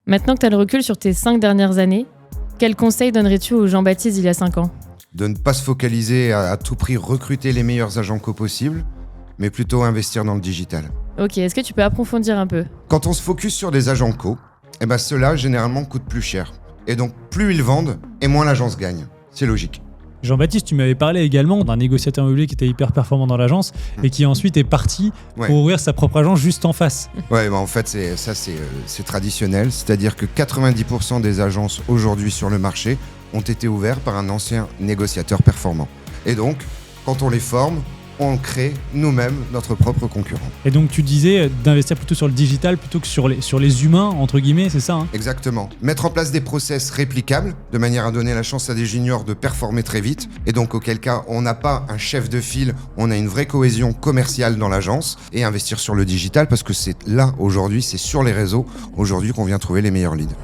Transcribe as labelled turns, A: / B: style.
A: Maintenant que tu as le recul sur tes 5 dernières années, quel conseil donnerais-tu au Jean-Baptiste il y a 5 ans ?
B: De ne pas se focaliser à tout prix recruter les meilleurs agents possibles, mais plutôt investir dans le digital.
A: Ok, est-ce que tu peux approfondir un peu ?
B: Quand on se focus sur des agents ceux-là généralement coûtent plus cher. Et donc plus ils vendent, et moins l'agence gagne. C'est logique.
C: Jean-Baptiste, tu m'avais parlé également d'un négociateur immobilier qui était hyper performant dans l'agence et qui ensuite est parti pour ouvrir sa propre agence juste en face.
B: Ouais, en fait, c'est traditionnel. C'est-à-dire que 90% des agences aujourd'hui sur le marché ont été ouvertes par un ancien négociateur performant. Et donc, quand on les forme, on crée nous-mêmes notre propre concurrent.
C: Et donc tu disais d'investir plutôt sur le digital plutôt que sur les humains, entre guillemets, c'est ça, hein ?
B: Exactement. Mettre en place des process réplicables, de manière à donner la chance à des juniors de performer très vite. Et donc auquel cas, on n'a pas un chef de file, on a une vraie cohésion commerciale dans l'agence. Et investir sur le digital, parce que c'est là, aujourd'hui, c'est sur les réseaux, aujourd'hui qu'on vient trouver les meilleurs leads.